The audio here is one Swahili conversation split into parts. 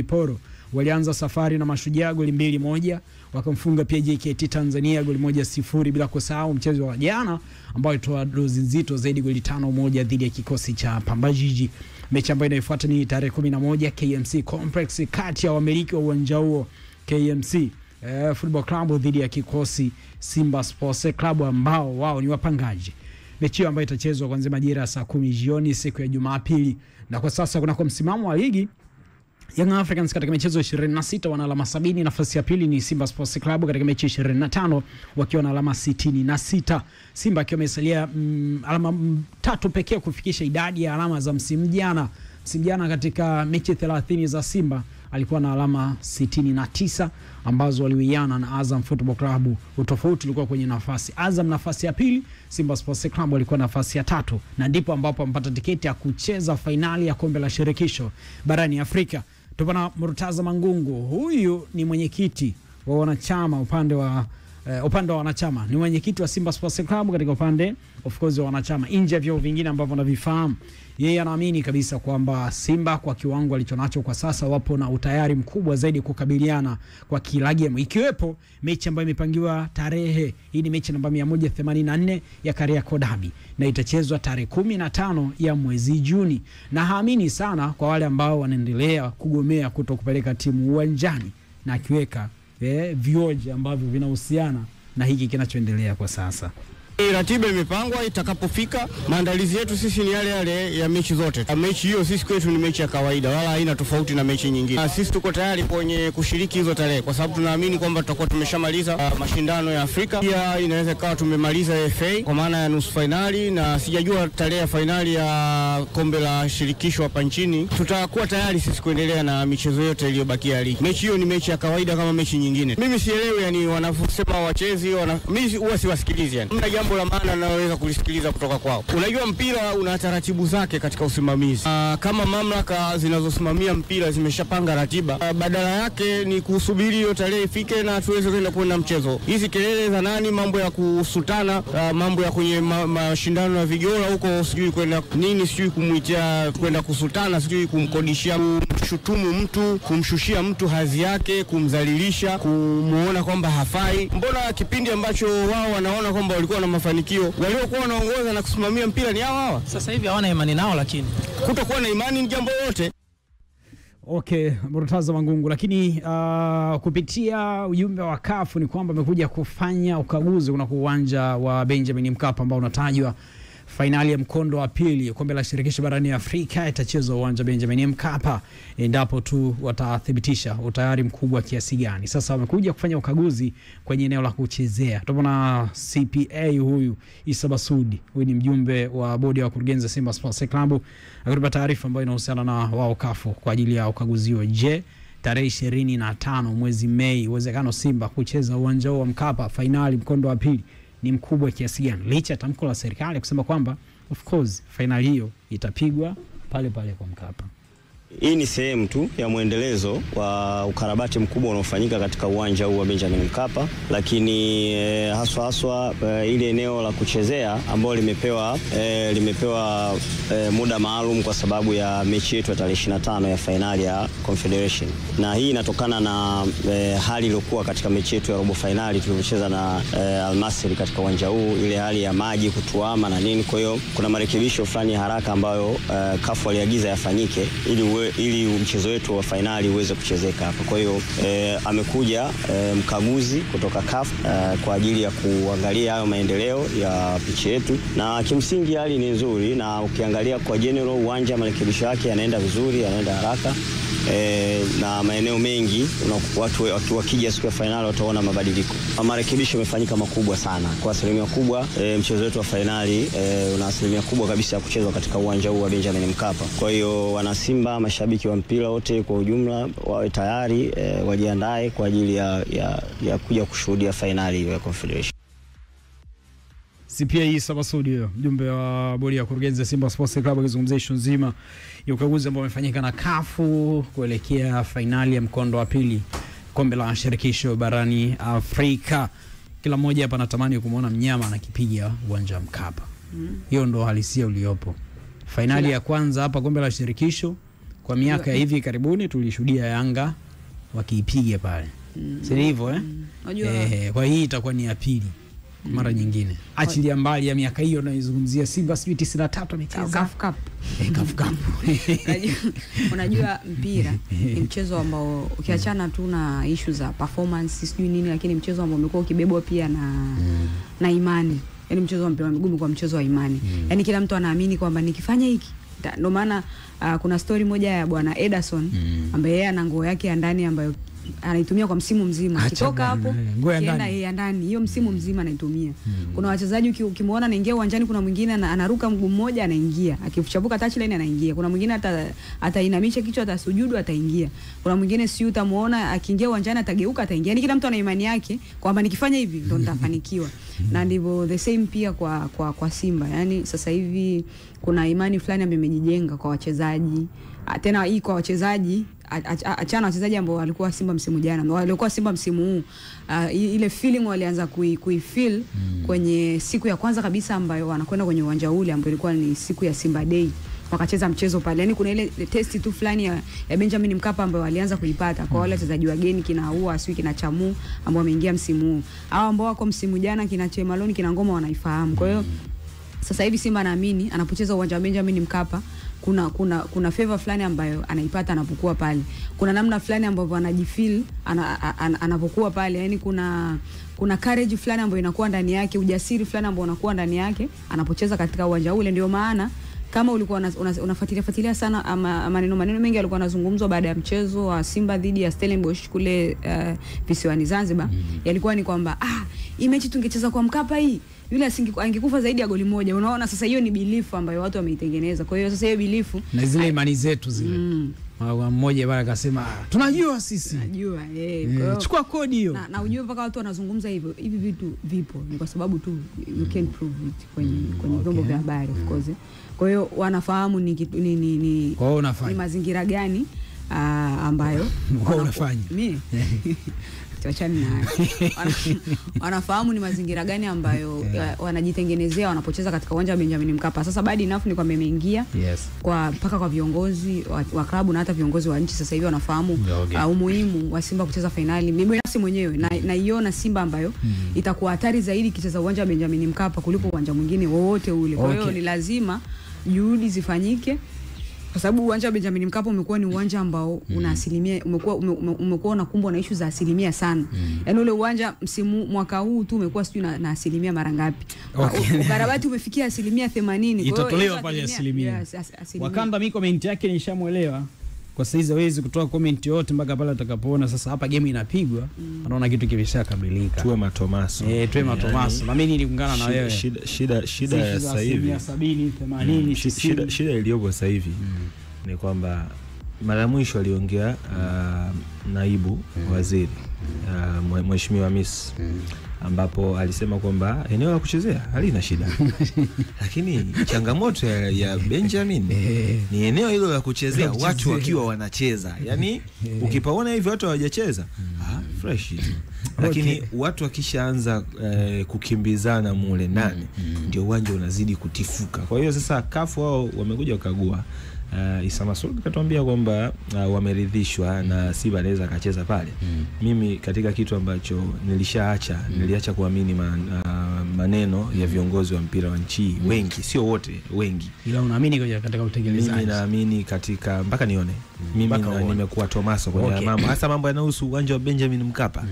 Diporo walianza safari na Mashujaa goli 2-1, wakamfunga pia JKT Tanzania goli 1-0, bila kusahau mchezo wa jana ambao ilitoa dozi nzito zaidi goli 5-1 dhidi ya kikosi cha Pamba Jiji. Mechi ambayo inayofuata ni tarehe 11 KMC Complex, kati ya wamiliki wa uwanja huo KMC Football Club dhidi ya kikosi Simba Sports Club ambao wao ni wapangaji. Mechi ambayo itachezwa kuanzia majira ya saa 10 jioni siku ya Jumapili. Na kwa sasa kuna kwa msimamo wa ligi, Young Africans katika michezo 26 wana alama 70, nafasi ya pili ni Simba Sports Club katika mechi 25 wakiwa na alama 66. Simba akiwa amesalia alama 3 pekee kufikisha idadi ya alama za msimu jana. Msimu jana katika mechi 30 za Simba alikuwa na alama 69 ambazo waliwiana na Azam Football Club. Utofauti ulikuwa kwenye nafasi. Azam nafasi ya pili, Simba Sports Club walikuwa nafasi ya 3, na ndipo ambapo ampata tiketi ya kucheza finali ya kombe la shirikisho barani Afrika. Tupana Murtaza Mangungu, huyu ni mwenyekiti wa wanachama upande wa wanachama, ni mwenyekiti wa Simba Sports Club katika upande of course wa wanachama. Nje vyo vingine ambavyo navifahamu, yeye anaamini kabisa kwamba Simba kwa kiwango alichonacho kwa sasa wapo na utayari mkubwa zaidi kukabiliana kwa kila game, ikiwepo mechi ambayo imepangiwa tarehe. Hii ni mechi namba 184 ya Kariakoo Derby na itachezwa tarehe 15 ya mwezi Juni, na haamini sana kwa wale ambao wanaendelea kugomea kutokupeleka timu uwanjani, na akiweka vioja ambavyo vinahusiana na hiki kinachoendelea kwa sasa. Ratiba imepangwa, itakapofika maandalizi yetu sisi ni yale yale ya mechi zote. Mechi hiyo sisi kwetu ni mechi ya kawaida, wala haina tofauti na mechi nyingine. Sisi tuko tayari kwenye kushiriki hizo tarehe kwa sababu tunaamini kwamba tutakuwa tumeshamaliza mashindano ya Afrika. Pia inaweza kawa tumemaliza FA kwa maana ya nusu finali, na sijajua tarehe ya finali ya kombe la shirikisho hapa nchini. Tutakuwa tayari sisi kuendelea na michezo yote iliyobakia ligi. Mechi hiyo ni mechi ya kawaida kama mechi nyingine. Mimi sielewi yani wanavyosema wachezi, mimi huwa siwasikilizi yani. Jambo la maana naweza kulisikiliza kutoka kwao. Unajua mpira una taratibu zake katika usimamizi. Kama mamlaka zinazosimamia mpira zimeshapanga ratiba, badala yake ni kusubiri hiyo tarehe ifike na tuweze kwenda mchezo. Hizi kelele za nani, mambo ya kusutana, mambo ya kwenye mashindano ya vigola huko, sijui kwenda nini, sijui kumuitia kwenda kusutana, sijui kumkodishia, kumshutumu mtu, kumshushia mtu hadhi yake, kumdhalilisha, kumuona kwamba hafai. Mbona kipindi ambacho wao wanaona kwamba walikuwa na mafanikio, waliokuwa wanaongoza na kusimamia mpira ni hawa. Sasa hivi hawana imani nao, lakini kutokuwa na imani ni jambo lote. Okay, Murtaza Mangungu, lakini kupitia ujumbe wa CAF ni kwamba amekuja kufanya ukaguzi kuna uwanja wa Benjamin Mkapa ambao unatajwa finali ya mkondo wa pili kombe la shirikisho barani Afrika itachezwa uwanja Benjamin Mkapa endapo tu watathibitisha utayari mkubwa kiasi gani. Sasa wamekuja kufanya ukaguzi kwenye eneo la kuchezea. Tupona CPA huyu Issa Basudi, huyu ni mjumbe wa bodi ya wakurugenzi Simba Sports Club, akatupa taarifa ambayo inahusiana na wao CAF kwa ajili ya ukaguzi huo. Je, tarehe 25 mwezi Mei uwezekano Simba kucheza uwanja wa Mkapa finali mkondo wa pili ni mkubwa kiasi gani, licha tamko la serikali kusema kwamba of course finali hiyo itapigwa pale pale kwa Mkapa? Hii ni sehemu tu ya muendelezo wa ukarabati mkubwa unaofanyika katika uwanja huu wa Benjamin Mkapa, lakini haswa ile eneo la kuchezea ambalo limepewa muda maalum kwa sababu ya mechi yetu ya tarehe 25 ya finali ya Confederation. Na hii inatokana na hali iliyokuwa katika mechi yetu ya robo finali tulipocheza na Al Masry katika uwanja huu, ile hali ya maji kutuama na nini. Kwa hiyo kuna marekebisho fulani haraka ambayo CAF aliagiza yafanyike ili mchezo wetu wa finali uweze kuchezeka hapa. Kwa hiyo amekuja mkaguzi kutoka CAF kwa ajili ya kuangalia hayo maendeleo ya pichi yetu, na kimsingi hali ni nzuri, na ukiangalia kwa general uwanja marekebisho yake yanaenda vizuri, yanaenda haraka. Na maeneo mengi watu wakija siku ya finali wataona mabadiliko. Marekebisho yamefanyika makubwa sana. Kwa asilimia kubwa mchezo wetu wa finali una asilimia kubwa kabisa ya kuchezwa katika uwanja huu wa Benjamin Mkapa. Kwa hiyo wana Simba, mashabiki wa mpira wote kwa ujumla wawe tayari, wajiandae kwa ajili ya kuja kushuhudia finali ya Confederation. CPA Issa Basudi, mjumbe wa bodi ya kurugenzi Simba Sports Club, akizungumzia issue nzima ya ukaguzi ambao umefanyika na CAF kuelekea finali ya mkondo wa pili kombe la shirikisho barani Afrika. Kila mmoja hapa anatamani kumuona mnyama anakipiga uwanja Mkapa. Hiyo ndo halisia uliopo. Finali ya kwanza hapa kombe la shirikisho kwa miaka ya hivi karibuni tulishuhudia Yanga wakiipiga pale. Si hivyo kwa hii itakuwa ni ya pili mara nyingine. Achilia mbali ya miaka hiyo naizungumzia Simba sijui 93 amecheza CAF Cup. CAF Cup. Unajua mpira ni mchezo ambao ukiachana tu na issue za performance sijui nini, lakini mchezo ambao umekuwa ukibebwa pia na imani. Yaani mchezo wa mpira wa miguu kwa mchezo wa imani. Yaani kila mtu anaamini kwamba nikifanya hiki ndio maana kuna story moja ya bwana Ederson ambaye yeye ana nguo yake ya ndani ambayo anaitumia kwa msimu mzima. Kitoka hapo kienda ya ndani hiyo msimu mzima anaitumia. Kuna wachezaji ukimuona anaingia uwanjani, kuna mwingine anaruka mguu mmoja anaingia, akichapuka touchline anaingia. Kuna mwingine atainamisha kichwa atasujudu ataingia. Kuna mwingine si utamuona akiingia uwanjani atageuka ataingia. Yaani kila mtu ana imani yake kwamba nikifanya hivi ndo nitafanikiwa. Na ndivyo the same pia kwa Simba. Yaani sasa hivi kuna imani fulani ambayo imejijenga kwa wachezaji. Tena hii kwa wachezaji achana wachezaji ambao walikuwa Simba msimu jana, walikuwa Simba msimu huu, ile feeling walianza kuifeel kwenye siku ya kwanza kabisa ambayo wanakwenda kwenye uwanja ule ambao ilikuwa ni siku ya Simba Day, wakacheza mchezo pale. Yaani kuna ile test tu fulani ya Benjamin Mkapa ambayo walianza kuipata kwa wale wachezaji wageni kina Ahoua sio kina Chamu ambao wameingia msimu huu. Hao ambao wako msimu jana kina Chemaloni kina Ngoma wanaifahamu. Kwa hiyo sasa hivi Simba naamini anapocheza uwanja wa Benjamin Mkapa kuna favor fulani ambayo anaipata anapokuwa pale. Kuna namna fulani ambayo anajifeel anapokuwa pale. Yaani kuna courage fulani ambayo inakuwa ndani yake, ujasiri fulani ambao unakuwa ndani yake anapocheza katika uwanja ule. Ndio maana kama ulikuwa unafuatilia sana maneno mengi alikuwa anazungumzwa baada ya mchezo wa Simba dhidi ya Stellenbosch kule visiwani Zanzibar, yalikuwa ni kwamba hii mechi tungecheza kwa Mkapa hii yule angekufa zaidi ya goli moja. Unaona sasa hiyo ni belief ambayo watu wameitengeneza. Kwa hiyo sasa hiyo belief na zile imani zetu zile. Mmoja bwana akasema tunajua sisi. Najua chukua kodi hiyo. Na unajua mpaka watu wanazungumza hivyo. Hivi vitu vipo ni kwa sababu tu you can prove it kwenye vyombo vya habari of course. Kwa hiyo wanafahamu ni kwa unafanya ni mazingira gani ambayo unafanya. Mimi tuachane na wanafahamu ni mazingira gani ambayo wanajitengenezea wanapocheza katika uwanja wa Benjamin Mkapa. Sasa badi enough ni kwamba imeingia kwa mpaka kwa viongozi wa klabu na hata viongozi wa nchi sasa hivi wanafahamu umuhimu wa Simba kucheza finali. Mimi binafsi mwenyewe naiona Simba ambayo itakuwa hatari zaidi kicheza uwanja wa Benjamin Mkapa kuliko uwanja mwingine wowote ule. Kwa hiyo ni lazima juhudi zifanyike. Kwa sababu uwanja wa Benjamin Mkapa umekuwa ni uwanja ambao una asilimia umekuwa unakumbwa na issue za asilimia sana. Yaani ule uwanja mwaka huu tu umekuwa sijui na asilimia mara ngapi. Ukarabati umefikia asilimia 80. Itatolewa pale asilimia. Wakamba mimi comment yake nishamuelewa. Kwa saizi hawezi kutoa comment yote mpaka pale atakapoona sasa hapa game inapigwa, anaona kitu kimeshakamilika. Tuwe matomaso. Tuwe matomaso. Na mimi niliungana na wewe. Shida ya sasa hivi 70 80 shida iliyopo sasa hivi ni kwamba mara mwisho aliongea naibu waziri Mheshimiwa Miss ambapo alisema kwamba eneo la kuchezea halina shida. Lakini changamoto ya Benjamin ni eneo hilo la kuchezea watu wakiwa wanacheza. Yaani ukipaona hivi watu hawajacheza fresh. Lakini watu wakishaanza kukimbizana mule ndani ndio uwanja unazidi kutifuka. Kwa hiyo sasa CAF wao wamekuja kukagua. Issa Masoud katuambia kwamba wameridhishwa na Simba anaweza akacheza pale. Mimi katika kitu ambacho niliacha kuamini maneno ya viongozi wa mpira wa nchi wengi, sio wote, wengi. Ila unaamini katika utekelezaji? Mimi naamini katika mpaka nione. Mimi nimekuwa Tomaso kwenye mambo, hasa mambo yanayohusu uwanja wa Benjamin Mkapa.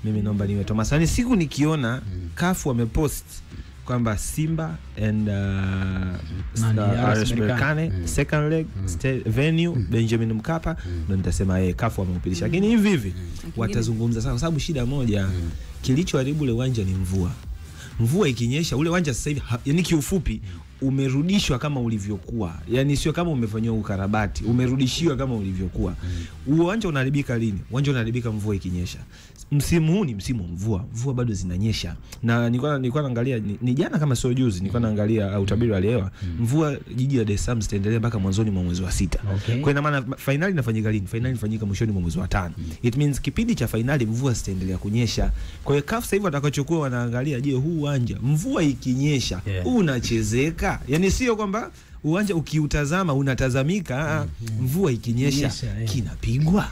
Mimi naomba niwe Tomaso. Yaani siku nikiona CAF wamepost kwamba Simba and RS Berkane second leg venue Benjamin Mkapa, ndio nitasema CAF wameupitisha. Lakini hivi watazungumza sana, kwa sababu shida moja kilichoharibu ule uwanja ni mvua. Mvua ikinyesha ule uwanja sasa hivi yani kiufupi umerudishwa kama ulivyokuwa. Yaani sio kama umefanywa ukarabati, umerudishiwa kama ulivyokuwa. Uwanja unaharibika lini? Uwanja unaharibika mvua ikinyesha. Msimu huu ni msimu mvua. Mvua bado zinanyesha. Na nilikuwa naangalia ni jana kama sio juzi, nilikuwa naangalia utabiri wa leo. Mvua jiji la Dar es Salaam zitaendelea mpaka mwanzoni mwa mwezi wa 6. Kwa ina maana finali inafanyika lini? Finali inafanyika mwishoni mwa mwezi wa 5. It means kipindi cha finali mvua zitaendelea kunyesha. Kwa hiyo CAF sasa hivi watakachokuwa wanaangalia, je, huu uwanja mvua ikinyesha unachezeka? kinapita, yani sio kwamba uwanja ukiutazama unatazamika, mvua ikinyesha kinapigwa.